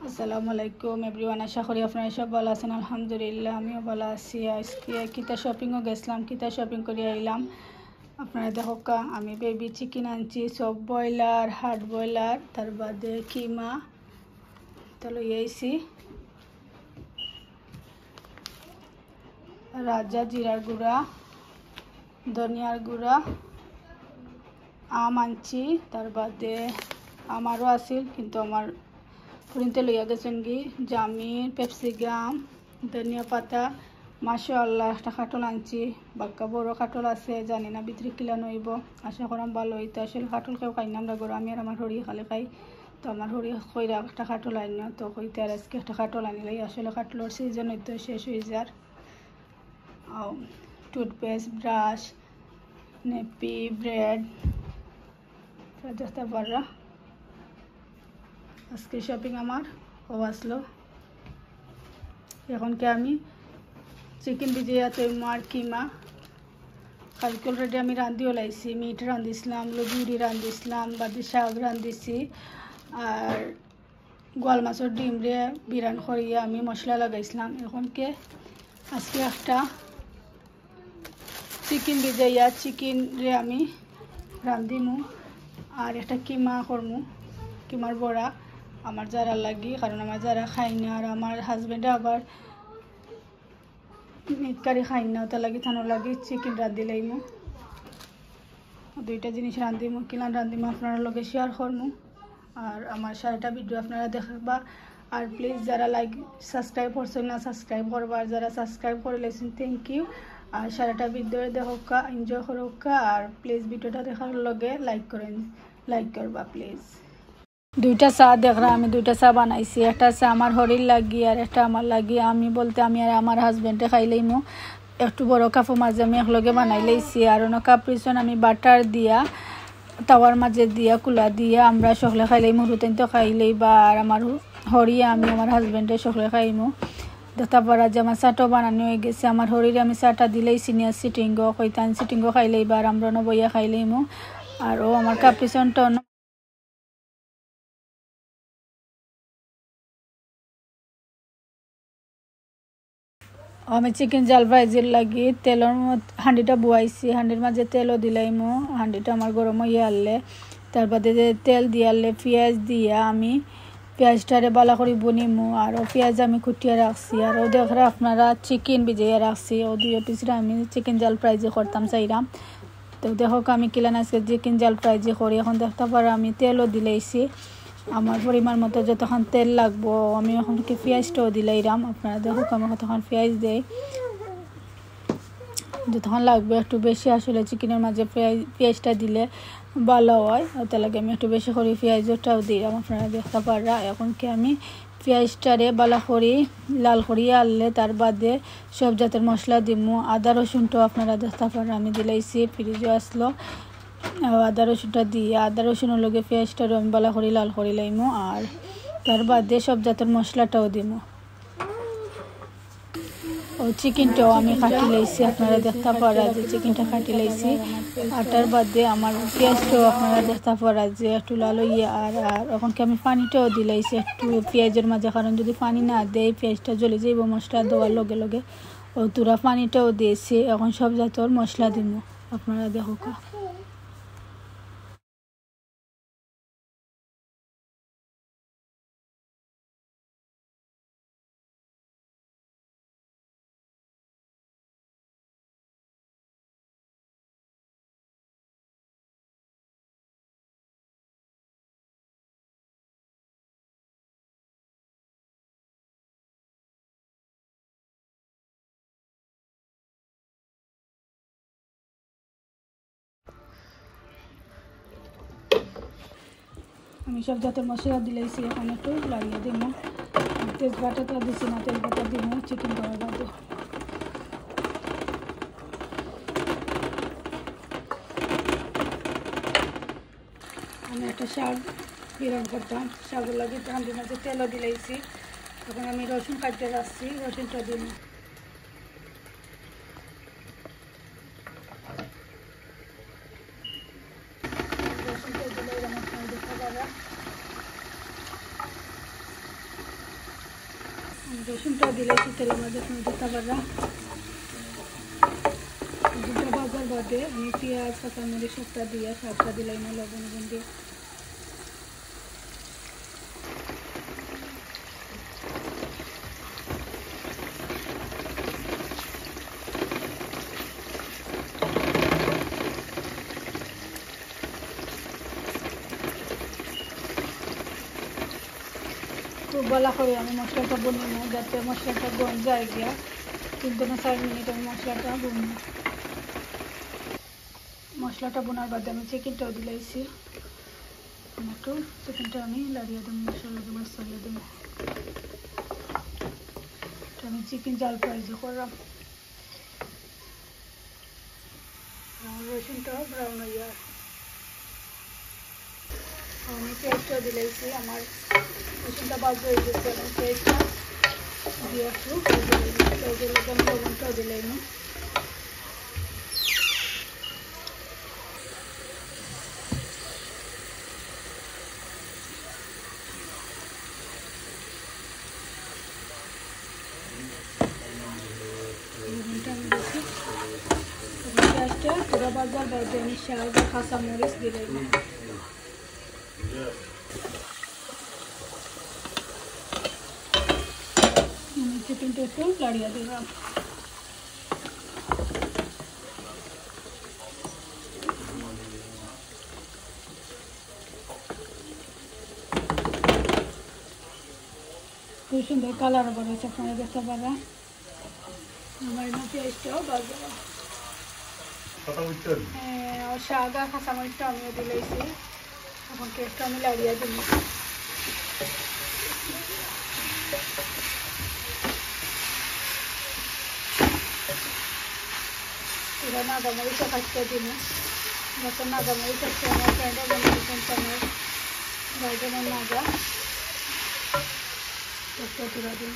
আসসালামু আলাইকুম এভরিওয়ান, আশা করি আপনারা সব ভালো আছেন। আলহামদুলিল্লাহ আমিও ভালো আছি। আজকে কিতা শপিংও গেছিলাম, কিতা শপিং করে আইলাম আপনারা দেখো। আমি বেবি চিকেন আনছি, সব ব্রয়লার, হার্ড ব্রয়লার, তার বাদে কিমা তো লই আইছি। রাজা জিরার গুঁড়া, ধনিয়ার গুঁড়া, আম আনছি, তার বাদে আমারও আছিল কিন্তু আমার পুরিনতে লইয়া গেছেন কি জামিন, পেপসিগাম, ধনিয়া পাতা, মাশাআল্লাহ একটা খাটল আনছি। বাক্কা বড় খাটল আছে, জানি না ভিতরে কিলা নইব, আশা করাম ভালো হইতো। আসলে খাটল কেউ খাই না আমরা গরু, আমি আর আমার হরি খালি খাই। তো আমার হরি কইরা একটা খাটল আইন, তো কইতে আর আজকে একটা খাটল আনিলাই। আসলে খাটলর সিজন হইতো শেষ হয়ে যার। টুথপেস্ট, ব্রাশ, নেপি, ব্রেড দেখতে পাররা। আজকে শপিং আমার আসলো। এখন কি আমি চিকেন ভিজিয়ে তৈমো আর কিমা। কালকে অলরেডি আমি রাঁধিও লাইছি, মিট রাঁধিছিলাম, লুবিউরি রাঁধিছিলাম, বাদি শাক রাঁধিছি, আর গোয়াল মাছের ডিম রে বিরান করিয়া আমি মশলা লাগাইছিলাম। এখন কে আজকে একটা চিকেন ভিজাইয়া চিকেন রে আমি রাঁধিমু আর একটা কিমা করমু, কিমার বড়া আমার যারা লাগি, কারণ আমার যারা খাই না আর আমার হাজবেন্ডে আবার মিট কারি খাই না, ওটা লাগি থানো লাগি চিকেন রাঁধি লাইমু। দুইটা জিনিস রাঁধিমু, কিলান রাঁধিমু আপনার লগে শেয়ার করমু। আর আমার সারাটা ভিডিও আপনারা দেখবা। আর প্লিজ যারা লাইক সাবস্ক্রাইব করছেন না সাবস্ক্রাইব করবা, আর যারা সাবস্ক্রাইব করে লেছেন থ্যাংক ইউ। আর সারাটা ভিডিও দেখা এনজয় করোকা, আর প্লিজ ভিডিওটা দেখার লগে লাইক করেন, লাইক করবা প্লিজ। দুইটা চা দেখরা, আমি দুইটা চা বানাইছি, একটা চা আমার হরির লাগি আর একটা আমার লাগি। আমি বলতে আমি আর আমার হাজবেন্ডে খাইলেইমু। একটু বড় কাপড় মাঝে আমি একলগে বানাই লাইছি। আর অন্য কাপড় আমি বাটার দিয়া তাওয়ার মাঝে দিয়া কুলা দিয়া আমরা সকলে খাইলেই মুরুতেন তো খাইলেই বা। আর আমার হরিয়া আমি আমার হাজবেন্ডে সকলে খাইমু। দেখতে পারা যে আমার চাটাও বানানো হয়ে গেছে। আমার হরিরে আমি চাটা দিলেই সিনিয়র সিটিংও কইতান সিটিংও খাইলেই বা, আর আমরা বইয়া খাইলেইমু। আর ও আমার কাপড়টা আমি চিকেন জাল ভাইজির লাগি তেলের হাঁডিটা বুয়াইছি, হাঁডির মাঝে তেলও দিলাইমু। হাঁডিটা আমার গরম হয়ে আনলে তার বাদে তেল দিয়ে আনলে পেঁয়াজ দিয়া আমি পেঁয়াজটারে বালা করে বনিমু। আর ও পেঁয়াজ আমি কুটিয়ে রাখছি। আর ও দেখরা আপনারা চিকেন ভিজিয়ে রাখছি, ও দুই পিসরা আমি চিকেন জাল ফ্রাই যে করতাম চাইরাম। তো দেখো আমি কিলান আজকে চিকেন জাল ফ্রাই যে করি। এখন দেখতে পারো আমি তেলও দিলাইছি আমার পরিমাণ মতো, যতক্ষণ তেল লাগবো। আমি এখন কি পেঁয়াজটাও দিলাইরাম, আপনারা দেখো আমি কতক্ষণ পেঁয়াজ দেই, যতক্ষণ লাগবে একটু বেশি। আসলে চিকেনের মাঝে পেঁয়াজটা দিলে ভালো হয়, ওতে লাগে আমি একটু বেশি করে পেঁয়াজটাও দিলাম, আপনারা দেখতে পাররা। এখন কি আমি পেঁয়াজটারে বালা করি লাল করিয়া আনলে তার বাদে সব জাতের মশলা দিমু। আদা রসুনটাও আপনারা দেখতে পাররা আমি দিলাইছি, ফ্রিজে আসলো। আদা রসুনটা দিয়ে আদা রসুনের লগে পেঁয়াজটারও আমি বালা করি লাল করি লাইমু। আর তার বাদে সব জাতের মশলাটাও দিমু। ও চিকেনটাও আমি কাটি লাইছি, আপনারা দেখতে পারা যে চিকেনটা কাটি লাইছি। আর তার বাদে আমার পেঁয়াজটাও আপনারা দেখতে পারা যে একটু লাল হইয়া। আর এখন কি আমি পানিটাও দিলাইছি একটু পেঁয়াজের মাঝে, কারণ যদি পানি না দেয় পেঁয়াজটা জ্বলে যাইব মশলা দেওয়ার লগে লগে। ও তুরা পানিটাও দিয়েছি। এখন সব জাতের মশলা দিব, আপনারা দেখো কা। আমি সব জাতের মশলা দিলাইছি, এখন একটু লাগিয়ে দিব। তেজপাতাটা দিছি না, তেজপাতা দিব চিকেন করার বাদে। আমি একটা শাক বিরান করতাম, শাকের লাগে হাঁড়ির মাঝে তেলও দিলাইছি। এখন আমি রসুন কাটতে রাখছি, রসুনটা দিব। রসুনটা দিলে দেখতে পারা রসুনটা দিলেছি তেলের মধ্যে তুমি দিতে পারবা। রসুনটা ভাজার বাদে আমি পেঁয়াজ কাঁচামরিচ সবটা দিয়ে শাকটা দিলাই না লবণ দিয়ে খুব ভালো করে আমি মশলাটা বনি না যাতে মশলাটা গন্ধ যায় গিয়া 3-4 মিনিট আমি মশলাটা বুনি। মশলাটা বোনার বাদে আমি চিকেনটাও দিলাইছি একটু চিকেনটা আমি লাড়িয়ে দেবো মশলা দেবো মশলা দেবো। আমি চিকেন জাল ফ্রাই যে করলাম রসুনটাও ব্রাউন হইয়া আমি পেঁয়াজটাও দিলাইছি। আমার রসুনটা বাজে হয়ে গেছে আমি পেঁয়াজটা দিয়ে একটু পেঁয়াজের লবণ লবণটাও দিলাই না। পেঁয়াজটা পুরো বাজার বাদে আমি শাক আর কাঁচামরিচ দিলাই না। চিকেনটা একটু লাড়িয়ে দিলাম। খুব সুন্দর কালার বেরোচ্ছে আপনারা দেখতে পারেন। আমার না পেঁয়াজটাও বাজবো শাক আর কাঁচামরিচটা আমিও দিলাইছি। এখন পেঁয়াজটা আমি লাড়িয়ে দিই। এরা নাগামরিচও কাটতে দিন যখন নাগামরিচ আসছে আমার ফ্রেন্ডও বানিয়েছেন আমার গার্ডেনের নাগা তুলে দিন।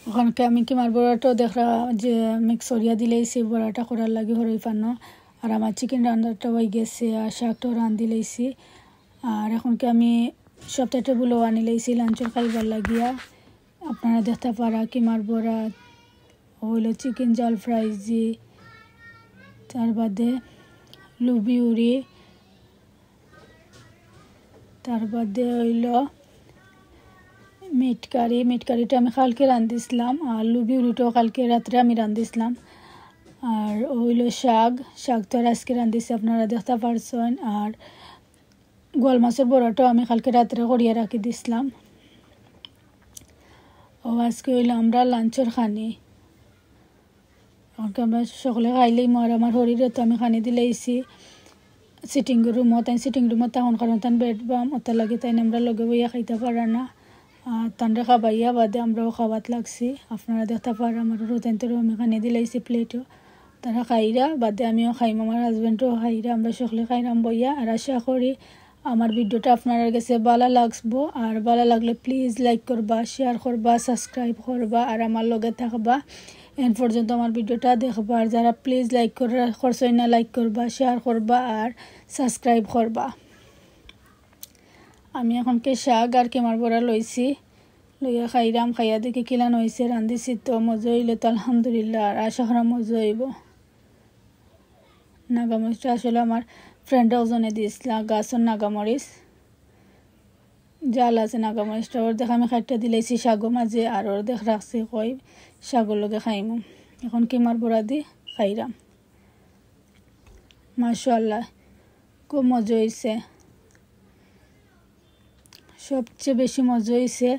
ওখানকে আমি কিমার বড়াটাও দেখা যে মিক্সরিয়া দিলেইছি বড়াটা করার লাগে হরই পানো। আর আমার চিকেন রান্নাটা হয়ে গেছে আর শাকটাও রান্ধি লইছি। আর এখনকে আমি সপ্তাহ টেবুলও আনি লইছি লাঞ্চের খাইবার লাগিয়া। আপনারা দেখতে পারা কিমার বড়া হইল চিকেন জাল ফ্রাই জি, তার বাদে লুবিউরি, তার বাদে হইল মিট কারিটা আমি কালকে রাঁধিছিলাম আর লুবিউরিটাও কালকে রাত্রে আমি রাঁধিছিলাম। আর হইল শাক তো আর আজকে রাঁধিছি আপনারা দেখতে পারছেন। আর গোয়াল মাছের বড়াটাও আমি কালকে রাত্রে করিয়া রাখি দিছিলাম। ও আজকে হইল আমরা লাঞ্চের খানি, আমরা সকলে খাইলেই আর আমার শরীরে তো আমি খানি দিলেইছি সিটিং রুমত। তাই সিটিং রুমত তখন কারণ তান বেড বাম ওটা লাগে, তাই আমরা লগে বইয়া খাইতে পারা না। আর তানরে খাবাইয়া বাদে আমরাও খাওয়াত লাগছি, আপনারা দেখতে পার আমার রোতেন্তেরও আমি খানি দিলেইছি প্লেটও। তারা খাইরা বাদে আমিও খাইম, আমার হাজব্যান্ডও খাইরা, আমরা সকলে খাইরাম বইয়া। আর আশা করি আমার ভিডিওটা আপনার কাছে ভালো লাগবো। আর ভালো লাগলে প্লিজ লাইক করবা, শেয়ার করবা, সাবস্ক্রাইব করবা আর আমার লগে থাকবা এন পর্যন্ত আমার ভিডিওটা দেখবা। আর যারা প্লিজ লাইক করছই না লাইক করবা, শেয়ার করবা আর সাবস্ক্রাইব করবা। আমি এখনকে শাক আর কেমার বড়া লইছি, লইয়া খাইরাম। খাইয়া দেখি কিলান হয়েছে, রাঁধিছি তো মজা হইলে তো আলহামদুলিল্লাহ। আর আশা করা মজা হইব। নাগামরিচটা আসলে আমার ফ্রেন্ড ওজনে দিয়েছিল, গাছের নাগামরিচ জাল আছে নাগামরিচটা, ওর দেখ আমি খাইটা দিলেছি শাগো মাঝে, আর ওর দেখ রাখছি কই শাগর লগে খাইমু। এখন কিমার বড়া দি খাইরাম। মাশাআল্লাহ খুব মজা হয়েছে, সবচেয়ে বেশি মজা হয়েছে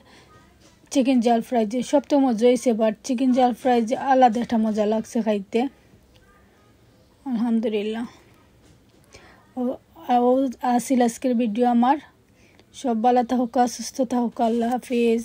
চিকেন জাল ফ্রাই। যে সব তো মজা হয়েছে, বাট চিকেন জাল ফ্রাই যে আলাদা একটা মজা লাগছে খাইতে, আলহামদুলিল্লাহ। ও আসিল আজকের ভিডিও আমার। সব ভালো থাকুক, সুস্থ থাকুক, আল্লাহ হাফিজ।